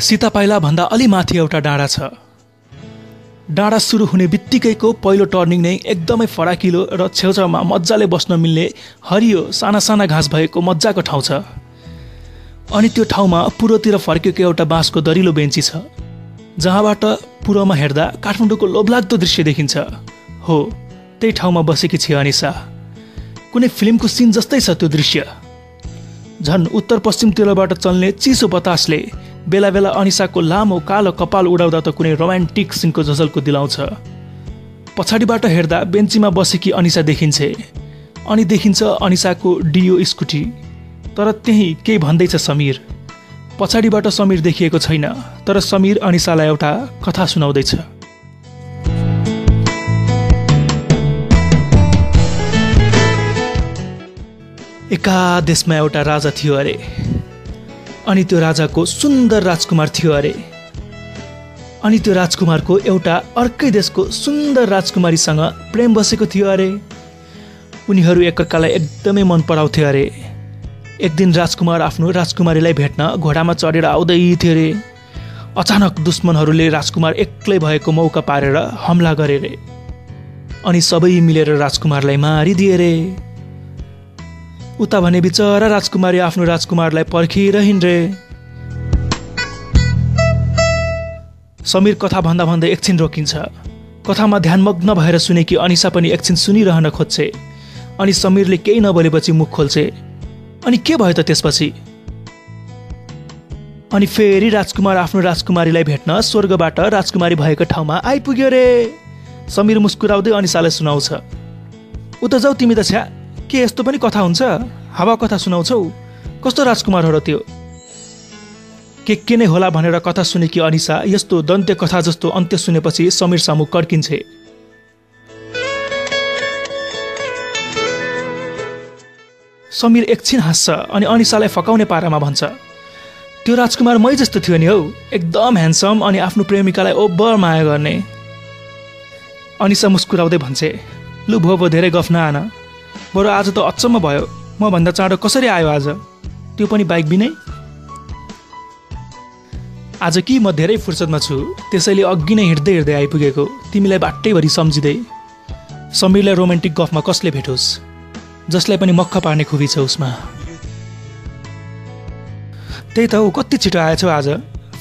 सीता पाइला भन्दा अलि माथि एउटा डाँडा छ। डाँडा सुरु हुने बित्तिकैको पहिलो टर्निङ नै एकदमै फराकिलो र छेउछाउमा मजाले बस्न मिल्ने हरियो साना साना घाँस भएको मजाको ठाउँ छ। अनि त्यो ठाउँमा पूर्वतिर फर्केको एउटा बाँसको दरिलो बेन्ची छ, जहाँबाट पूर्वमा हेर्दा काठमाडौँको लोभलाग्दो दृश्य देखिन्छ। हो, त्यही ठाउँमा बसेकी छ अनिसा। कुनै फिल्मको सिन जस्तै छ त्यो दृश्य। झन् उत्तर पश्चिमतिरबाट चल्ने चिसो बतासले बेला बेला अनिसाको लामो कालो कपाल उडाउँदा त कुनै रोमान्टिक सिनको झलको दिलाउँछ। पछाडिबाट हेर्दा बेन्चीमा बसेकी अनिसा देखिन्छे, अनि देखिन्छ अनिसाको डियो स्कुटी। तर त्यही केही भन्दैछ समीर। पछाडिबाट समीर देखिएको छैन, तर समीर अनिसालाई एउटा कथा सुनाउँदैछ। एका देशमा एउटा राजा थियो अरे, अनि त्यो राजाको सुन्दर राजकुमार थियो अरे। अनि त्यो राजकुमारको एउटा अर्कै देशको सुन्दर राजकुमारीसँग प्रेम बसेको थियो अरे। उनीहरू एकअर्कालाई एकदमै मन पराउँथे अरे। एक दिन राजकुमार आफ्नो राजकुमारीलाई भेट्न घोडामा चढेर आउँदै थियो अरे। अचानक दुश्मनहरूले राजकुमार एक्लै भएको मौका पारेर हमला गरे रे। अनि सबै मिलेर राजकुमारलाई मारिदिए रे। उता भने बिचरा राजकुमारी आफ्नो राजकुमारलाई पर्खिरहन् रे। समीर कथा भन्दा भन्दै एकछिन रोकिन्छ। कथामा ध्यानमग्न भएर सुनेकी अनिसा पनि एकछिन सुनिरहन खोज्छे। अनि समीरले केही नबोलेपछि मुख खोल्छे। अनि के भयो त त्यसपछि? अनि फेरि राजकुमार आफ्नो राजकुमारीलाई भेट्न स्वर्गबाट राजकुमारी भएको ठाउँमा आइपुग्यो रे। समीर मुस्कुराउँदै अनिसालाई सुनाउँछ। उता जाऊ तिमी त छ्या, के यस्तो पनि कथा हुन्छ? हावा कथा सुनाउँछौ? कस्तो राजकुमार हो र त्यो? के नै होला भनेर कथा सुनेकी अनिसा यस्तो दन्त्य कथा जस्तो अन्त्य सुनेपछि समीर सामु कर्किन्छे। समीर एकछिन हाँस्छ अनि अनिसालाई फकाउने पारामा भन्छ, त्यो राजकुमार मै जस्तो थियो नि हौ, एकदम ह्यान्डसम अनि आफ्नो प्रेमिकालाई ओभर माया गर्ने। अनिसा मुस्कुराउँदै भन्छे, लु भो धेरै गफ नआन। बरु आज त अचम्म भयो, म भन्दा चाँडो कसरी आयो आज, त्यो पनि बाइक बिनै? आज कि म धेरै फुर्सदमा छु, त्यसैले अघि नै हिँड्दै हिँड्दै आइपुगेको, तिमीलाई बाटैभरि सम्झिँदै। समीरलाई रोमान्टिक गफमा कसले भेटोस्, जसलाई पनि मक्ख पार्ने खुबी छ उसमा। त्यही त हो, कति छिटो आएछौ आज,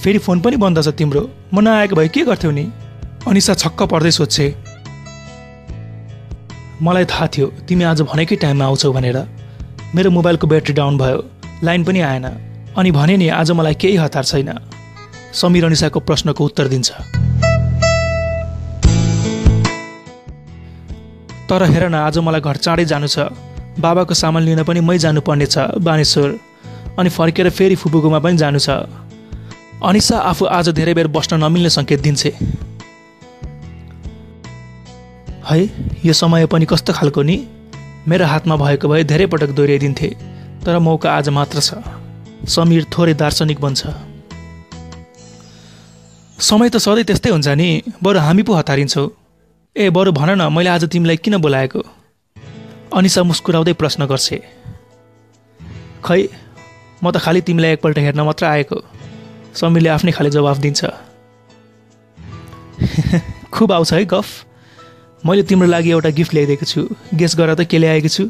फेरि फोन पनि बन्द छ तिम्रो। म नआएको भए के गर्थ्यौ नि? अनिसा छक्क पर्दै सोध्छे। मलाई थाहा थियो तिमी आज भनेकै टाइममा आउँछौ भनेर। मेरो मोबाइलको ब्याट्री डाउन भयो, लाइन पनि आएन, अनि भने नि आज मलाई केही हतार छैन। समीर अनिसाको प्रश्नको उत्तर दिन्छ। तर हेर न, आज मलाई घर चाँडै जानु छ। बाबाको सामान लिन पनि मै जानुपर्ने छ बानेश्वर, अनि फर्केर फेरि फुपूकोमा पनि जानु छ। अनिसा आफू आज धेरै बेर बस्न नमिल्ने सङ्केत दिन्छे। है, यो समय पनि कस्तो खालको नि? मेरो हातमा भएको भए धेरै पटक दोहोऱ्याइदिन्थे, तर मौका आज मात्र छ। समीर थोरै दार्शनिक बन्छ। समय त सधैँ त्यस्तै हुन्छ नि, बरु हामी पो हतारिन्छौँ। ए बरु भन न, मैले आज तिमीलाई किन बोलाएको? अनिसा मुस्कुराउँदै प्रश्न गर्छे। खै, म त खालि तिमीलाई एकपल्ट हेर्न मात्र आएको। समीरले आफ्नै खाले जवाफ दिन्छ। खुब आउँछ है गफ। मैले तिम्रो लागि एउटा गिफ्ट ल्याइदिएको छु, गेस गर त के ल्याएको छु?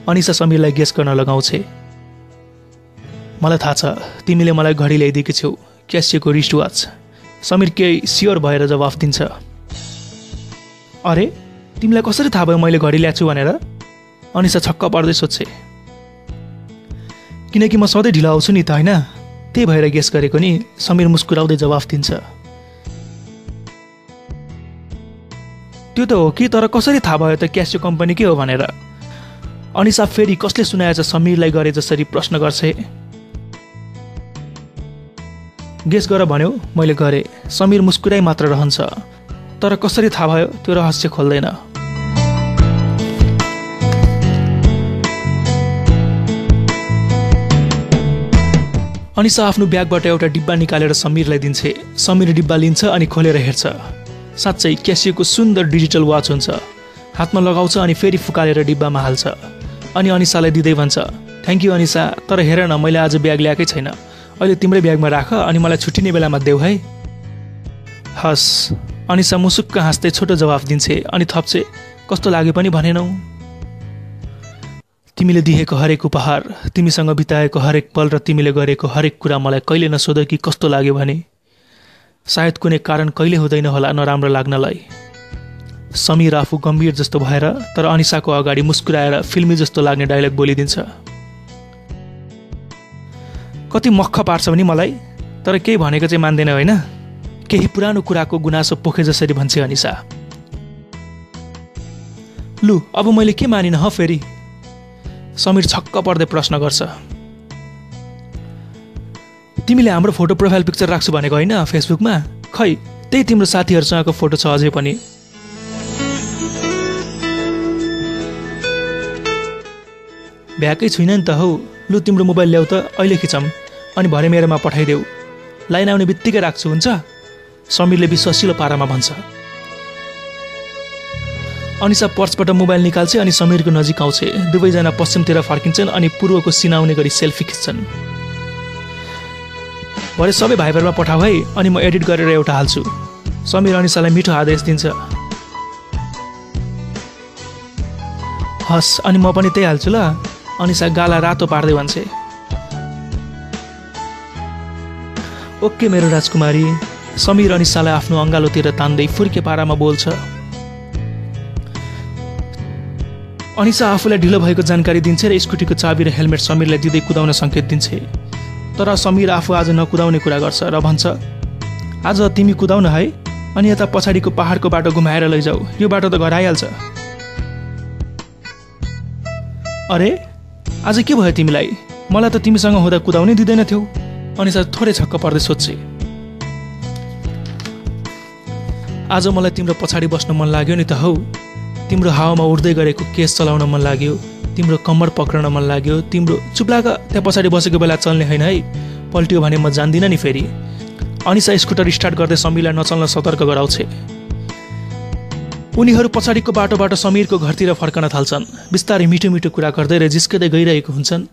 अनिसा समीरलाई गेस गर्न लगाउँछे। मलाई थाहा छ, तिमीले मलाई घडी ल्याइदिएको छौ, क्यासियोको रिस्ट वाच। समीर केही स्योर भएर जवाफ दिन्छ। अरे, तिमीलाई कसरी थाहा भयो मैले घडी ल्याएको छु भनेर? अनिसा छक्क पर्दै सोध्छे। किनकि म सधैँ ढिलो आउँछु नि त, होइन? त्यही भएर गेस गरेको नि, समीर मुस्कुराउँदै जवाफ दिन्छ। त्यो त हो कि, तर कसरी थाहा भयो त क्यासियो कम्पनी के हो भनेर? अनिसा फेरि कसले सुनाएछ समीरलाई गरे जसरी प्रश्न गर्छे। गेस गर भन्यो, मैले गरेँ। समीर मुस्कुराइ मात्र रहन्छ, तर कसरी थाहा भयो त्यो रहस्य खोल्दैन। अनिसा आफ्नो ब्यागबाट एउटा डिब्बा निकालेर समीरलाई दिन्छे। समीर डिब्बा लिन्छ अनि खोलेर हेर्छ। साँच्चै क्यासियोको सुन्दर डिजिटल वाच हुन्छ। हातमा लगाउँछ अनि फेरि फुकालेर डिब्बामा हाल्छ। अनि अनिसालाई दिँदै भन्छ, थ्याङ्क यू अनिसा, तर हेर न, मैले आज ब्याग ल्याएकै छैन। अहिले तिम्रै ब्यागमा राख अनि मलाई छुट्टिने बेलामा देऊ है। हस्। अनिसा मुसुक्क हाँस्दै छोटो जवाफ दिन्छे अनि थप्छे, कस्तो लाग्यो पनि भनेनौ। तिमीले दिएको हरेक उपहार, तिमीसँग बिताएको हरेक पल र तिमीले गरेको हरेक कुरा मलाई कहिले नसोध कि कस्तो लाग्यो भने। सायद कुनै कारण कहिले हुँदैन होला नराम्रो लाग्नलाई। समीर आफू गम्भीर जस्तो भएर तर अनिसाको अगाडि मुस्कुराएर फिल्मी जस्तो लाग्ने डायलग बोलिदिन्छ। कति मक्ख पार्छ भने मलाई, तर केही भनेको चाहिँ मान्दैन होइन। केही पुरानो कुराको गुनासो पोखे जसरी भन्छे अनिसा। लु अब मैले के मानिन ह फेरि? समीर छक्क पर्दै प्रश्न गर्छ। तिमीले हाम्रो फोटो प्रोफाइल पिक्चर राख्छु भनेको होइन फेसबुकमा? खै त्यही तिम्रो साथीहरूसँगको फोटो छ अझै पनि। भ्याकै छुइनँ नि त हौ। लु तिम्रो मोबाइल ल्याऊ त, अहिले खिचौँ अनि भरे मेरोमा पठाइदेऊ। लाइन आउने बित्तिकै राख्छु, हुन्छ? समीरले विश्वासिलो पारामा भन्छ। अनिसा पर्सबाट मोबाइल निकाल्छे अनि समीरको नजिक आउँछे। दुवैजना पश्चिमतिर फर्किन्छन् अनि पूर्वको सिनाउने गरी सेल्फी खिच्छन्। भरे सबै भाइबरमा पठाऊ है, अनि म एडिट गरेर एउटा हाल्छु। समीर अनिसालाई मिठो आदेश दिन्छ। हस्, अनि म पनि त्यही हाल्छु ल। अनिसा गाला रातो पार्दै भन्छे। ओके मेरो राजकुमारी। समीर अनिसालाई आफ्नो अङ्गालोतिर तान्दै फुर्के पारामा बोल्छ। अनिसा आफूलाई ढिलो भएको जानकारी दिन्छे र स्कुटीको चाबी र हेलमेट समीरलाई दिँदै कुदाउन सङ्केत दिन्छे। तर समीर आफू आज नकुदाउने कुरा गर्छ र भन्छ, आज तिमी कुदाउन है, अनि यता पछाडिको पहाडको बाटो घुमाएर लैजाऊ, यो बाटो त घर आइहाल्छ। अरे आज के भयो तिमीलाई? मलाई त तिमीसँग हुँदा कुदाउनै दिँदैन थियौ। अनिसा थोरै छक्क पर्दै सोध्छे। आज मलाई तिम्रो पछाडि बस्न मन लाग्यो नि त हौ। तिम्रो हावामा उड्दै गरेको केस चलाउन मन लाग्यो, तिम्रो कम्मर पक्रन मन लाग्यो, तिम्रो चुप्लाका त्यहाँ पछाडि बसेको बेला चल्ने होइन है, पल्टियो भने म जान्दिनँ नि फेरि। अनिसा स्कुटर स्टार्ट गर्दै समीरलाई नचल्न सतर्क गराउँछे। उनीहरू पछाडिको बाटोबाट समीरको घरतिर फर्कन थाल्छन्। बिस्तारै मिठो मिठो कुरा गर्दै र जिस्कदै गइरहेको हुन्छन्।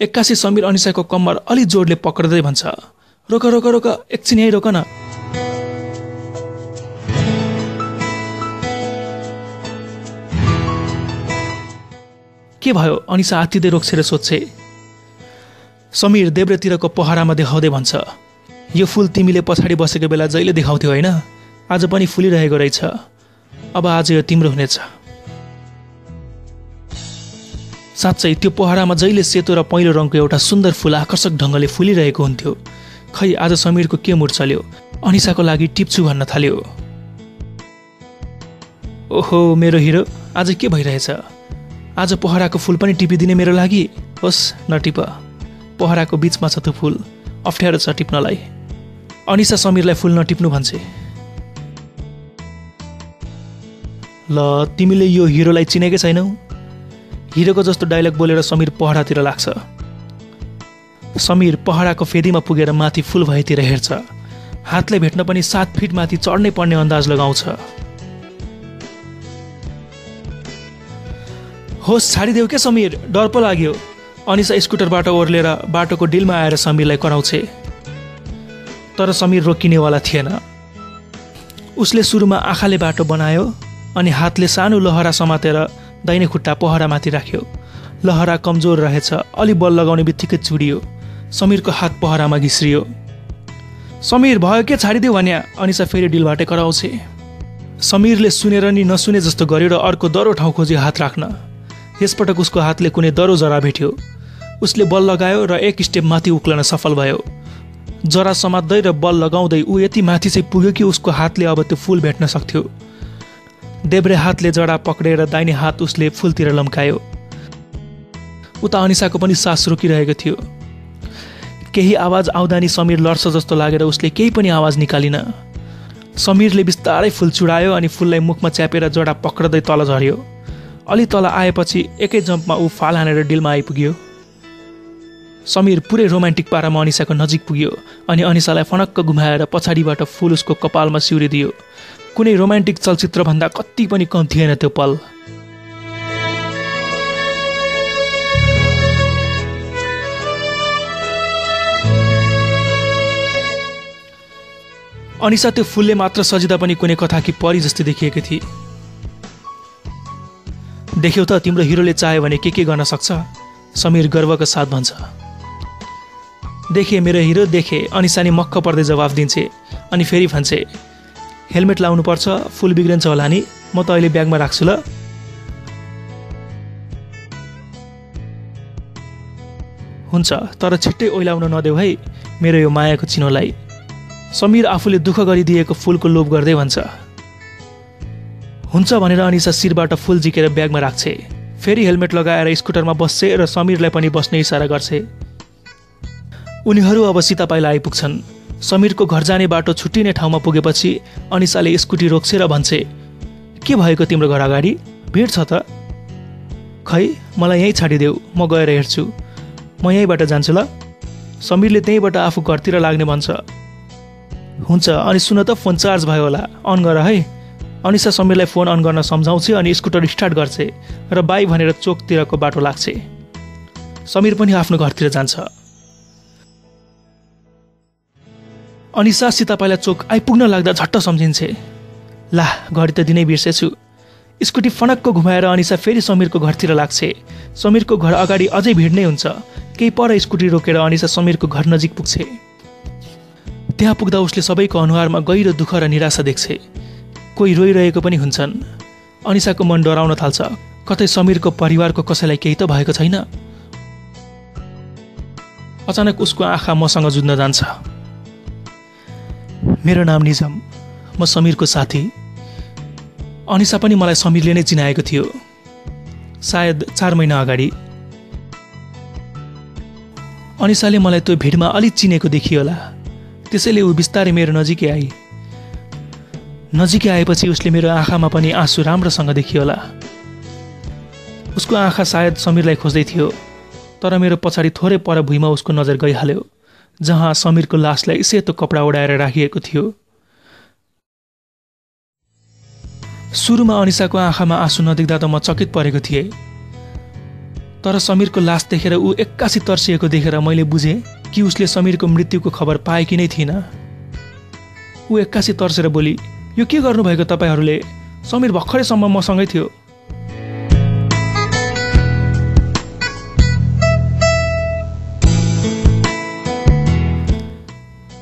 एक्कासी समीर अनिसाको कम्मर अलि जोडले पक्रदै भन्छ, रोक रोक रोक, एकछिन यहीँ रोक न। के भयो? अनिसा आत्तिँदै रोक्छे र सोध्छे। समीर देब्रेतिरको पहरामा देखाउँदै भन्छ, यो फुल तिमीले पछाडि बसेको बेला जहिले देखाउँथ्यौ होइन, आज पनि फुलिरहेको रहेछ। अब आज यो तिम्रो हुनेछ। साँच्चै त्यो पहरामा जहिले सेतो र पहेँलो रङको एउटा सुन्दर फुल आकर्षक ढङ्गले फुलिरहेको हुन्थ्यो। खै आज समीरको के मुड चल्यो? अनिसाको लागि टिप्छु भन्न थाल्यो। ओहो मेरो हिरो, आज के भइरहेछ? आज पहराको फुल पनि टिपिदिने मेरो लागि? होस् नटिप, पहराको बिचमा छ त्यो फुल, अप्ठ्यारो छ टिप्नलाई। अनिसा समीरलाई फुल नटिप्नु भन्छे। ल तिमीले यो हिरोलाई चिनेकै छैनौ? हिरोको जस्तो डायलग बोलेर समीर पहरातिर लाग्छ। समीर पहराको फेदीमा पुगेर माथि फुल भएतिर हेर्छ। हातले भेट्न पनि 7 फिट माथि चढ्नै पर्ने अन्दाज लगाउँछ। होस् छाडिदेऊ के समीर, डर पो लाग्यो। अनिसा स्कुटरबाट ओर्लेर बाटोको डिलमा आएर समीरलाई कराउँछे। तर समीर रोकिनेवाला थिएन। उसले सुरुमा आँखाले बाटो बनायो अनि हातले सानो लहरा समातेर दाहिने खुट्टा पहरामाथि राख्यो। लहरा कमजोर रहेछ, अलि बल लगाउने बित्तिकै चुडियो। समीरको हात पहरामा घिस्रियो। समीर भयो के, छाडिदेऊ भन्या? अनिसा फेरि डिलबाटै कराउँछे। समीरले सुनेर नि नसुने जस्तो गर्यो र अर्को दरो ठाउँ खोज्यो हात राख्न। यसपटक उसको हातले कुनै दरो जरा भेट्यो। उसले बल लगायो र एक स्टेप माथि उक्लन सफल भयो। जरा समात्दै र बल लगाउँदै ऊ यति माथि चाहिँ पुग्यो कि उसको हातले अब त्यो फुल भेट्न सक्थ्यो। देब्रे हातले जडा पक्रेर दाहिने हात उसले फुलतिर लम्कायो। उता अनिसाको पनि सास रोकिरहेको थियो। केही आवाज आउँदा नि समीर लड्छ जस्तो लागेर उसले केही पनि आवाज निकालिन। समीरले बिस्तारै फुल चुडायो अनि फुललाई मुखमा च्यापेर जडा पक्रदै तल झर्यो। अलि तल आएपछि एकै जम्पमा ऊ फाल हानेर डिलमा आइपुग्यो। समीर पुरै रोमान्टिक पारामा अनिसाको नजिक पुग्यो अनि अनिसालाई फनक्क घुमाएर पछाडिबाट फुल उसको कपालमा सिउरिदियो। कुनै रोमान्टिक चलचित्रभन्दा कति पनि कम थिएन त्यो पल। अनिसा त्यो फुलले मात्र सजिँदा पनि कुनै कथाकी परी जस्तै देखिएकी थिए। देख्यौ त तिम्रो हिरोले चाह्यो भने के गर्न सक्छ, समीर गर्वका साथ भन्छ। देखे मेरो हिरो देखे, अनिसाले मक्क पर्दै जवाफ दिन्छे अनि फेरि भन्छे, हेलमेट लाउनु पर्छ, फुल बिग्रन्छ होला नि, म त अहिले ब्यागमा राख्छु ल। हुन्छ, तर छिट्टै ओइलाउन नदेऊ है मेरो यो मायाको चिनोलाई। समीर आफूले दुःख गरिदिएको फुलको लोभ गर्दै भन्छ। हुन्छ भनेर अनिसा शिरबाट फुल झिकेर ब्यागमा राख्छे, फेरि हेलमेट लगाएर स्कुटरमा बस्छे र समीरलाई पनि बस्ने इसारा गर्छे। उनीहरू अब सीतापाइला आइपुग्छन्। समीरको घर जाने बाटो छुट्टिने ठाउँमा पुगेपछि अनिसाले स्कुटी रोक्छे र भन्छे, के भएको तिम्रो घर अगाडि, भिड छ त? खै मलाई यहीँ छाडिदेऊ, म गएर हेर्छु, म यहीँबाट जान्छु ल। समीरले त्यहीँबाट आफू घरतिर लाग्ने भन्छ। हुन्छ, अनि सुन त फोन चार्ज भयो होला, अन गर है। अनिसा समीरलाई फोन अन गर्न सम्झाउँछ अनि स्कुटर स्टार्ट गर्छे र बाई भनेर चोकतिरको बाटो लाग्छे। समीर पनि आफ्नो घरतिर जान्छ। अनिसा सीतापाइला चोक आइपुग्न लाग्दा झट्ट सम्झिन्छे, ला घडी त दिनै बिर्सेछु। स्कुटी फनक्क घुमाएर अनिसा फेरि समीरको घरतिर लाग्छे। समीरको घर अगाडि अझै भिड नै हुन्छ। केही पर स्कुटी रोकेर अनिसा समीरको घर नजिक पुग्छे। त्यहाँ पुग्दा उसले सबैको अनुहारमा गहिरो दुःख र निराशा देख्छे। कोही रोइरहेको पनि हुन्छन्। अनिसाको मन डराउन थाल्छ, कतै समीरको परिवारको कसैलाई केही त भएको छैन। अचानक उसको आँखा मसँग जुझ्न जान्छ। मेरो नाम निजम, म समीरको साथी। अनिसा पनि मलाई समीरले नै चिनाएको थियो, सायद 4 महिना अगाडि। अनिसाले मलाई त्यो भिडमा अलि चिनेको देखियो होला, त्यसैले ऊ बिस्तारै मेरो नजिकै आई। नजिकै आएपछि उसले मेरो आँखामा पनि आँसु राम्रोसँग देखियो होला। उसको आँखा सायद समीरलाई खोज्दै थियो, तर मेरो पछाडि थोरै पर भुइँमा उसको नजर गइहाल्यो, जहाँ समीरको लासलाई सेतो कपडा ओढाएर राखिएको थियो। सुरुमा अनिसाको आँखामा आँसु नदेख्दा त म चकित परेको थिएँ, तर समीरको लास देखेर ऊ एक्कासी तर्सिएको देखेर मैले बुझेँ कि उसले समीरको मृत्युको खबर पाएकी नै थिइन। ऊ एक्कासी तर्सेर बोली, यो के गर्नुभएको तपाईहरूले? समीर भर्खरैसम्म मसँगै थियो।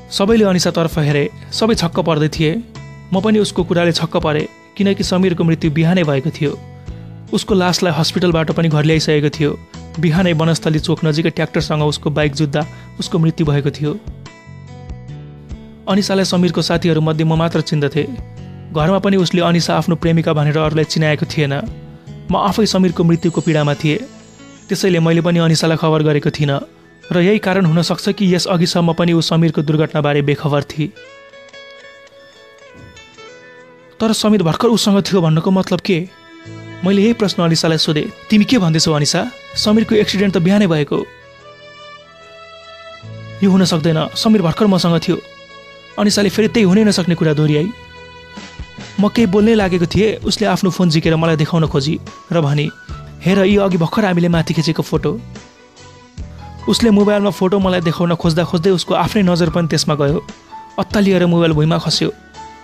सबैले अनिसातर्फ हेरे, सबै छक्क पर्दै थिए। म पनि उसको कुराले छक्क परे, किनकि समीरको मृत्यु बिहानै भएको थियो। उसको लासलाई हस्पिटलबाट पनि घर ल्याइसकेको थियो। बिहानै वनस्थली चोक नजिकै ट्र्याक्टरसँग उसको बाइक जुत्दा उसको मृत्यु भएको थियो। अनिसालाई समीरको साथीहरूमध्ये म मात्र चिन्दथे। घरमा पनि उसले अनिसा आफ्नो प्रेमिका भनेर अरूलाई चिनाएको थिएन। म आफै समीरको मृत्युको पीडामा थिएँ, त्यसैले मैले पनि अनिसालाई खबर गरेको थिइनँ र यही कारण हुन सक्छ कि यस अघिसम्म पनि ऊ समीरको दुर्घटनाबारे बेखबर थिए। तर समीर भर्खर उसँग थियो भन्नुको मतलब के? मैले यही प्रश्न अनिसालाई सोधेँ। तिमी के भन्दैछौ अनिसा? समीरको एक्सिडेन्ट त बिहानै भएको। यो हुन सक्दैन, समीर भर्खर मसँग थियो। अनिसाले फेरि त्यही हुनै नसक्ने कुरा दोहोऱ्याई। म केही बोल्नै लागेको थिएँ, उसले आफ्नो फोन झिकेर मलाई देखाउन खोजी र भनी, हेर यी अघि भर्खर हामीले माथि खिचेको फोटो। उसले मोबाइलमा फोटो मलाई देखाउन खोज्दा खोज्दै उसको आफ्नै नजर पनि त्यसमा गयो। अत्तालिएर मोबाइल भुइँमा खस्यो।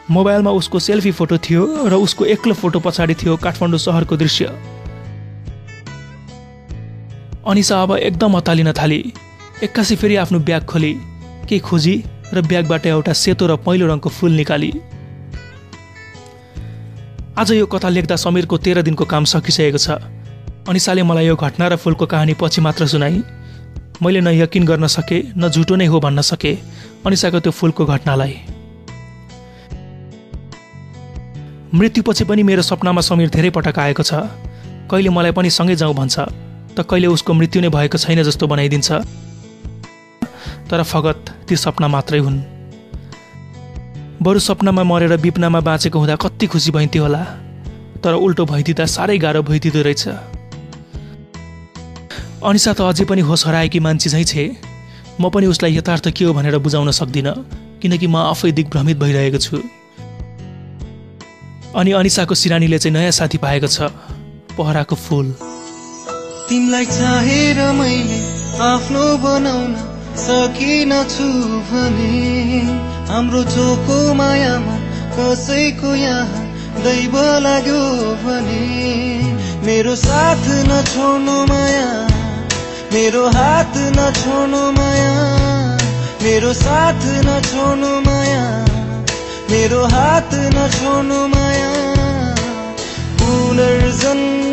मोबाइलमा उसको सेल्फी फोटो थियो र उसको एक्लो फोटो पछाडि थियो काठमाडौँ सहरको दृश्य। अनिसा अब एकदम अत्तालिन थाली। एक्कासी फेरि आफ्नो ब्याग खोली, केही खोजी र ब्यागबाट एउटा सेतो र पहेँलो रङको फुल निकाली। आज यो कथा लेख्दा समीरको 13 दिनको काम सकिसकेको छ। अनिसाले मलाई यो घटना र फुलको कहानी पछि मात्र सुनाई। मैले न यकिन गर्न सके, न झुटो नै हो भन्न सके अनिसाको त्यो फुलको घटनालाई। मृत्युपछि पनि मेरो सपनामा समीर धेरै पटक आएको छ। कहिले मलाई पनि सँगै जाउँ भन्छ, त कहिले उसको मृत्यु नै भएको छैन जस्तो बनाइदिन्छ। तर फगत ती सपना मात्रै हुन्। बरु सपनामा मरेर विपनामा बाँचेको हुँदा कति खुसी भइन्थ्यो होला, तर उल्टो भइदिँदा साह्रै गाह्रो भइदिँदो रहेछ। अनिसा त अझै पनि होस हराएकी मान्छे झैँ छे। म पनि उसलाई यथार्थ के हो भनेर बुझाउन सक्दिनँ, किनकि म आफै दिग्भ्रमित भइरहेको छु। अनि अनिसाको सिरानीले चाहिँ नयाँ साथी पाएको छ, पहराको फूल। तिमलाई चाहेर मैले आफ्नो बनाउन सकिन छु भने हाम्रो चोखो मायामा कसैको यहाँ दैव लाग्यो भने मेरो साथ नछोड्नु माया मेरो हात नछोड्नु माया मेरो साथ नछोड्नु माया मेरो हात नछोड्नु माया पुनर्जन्म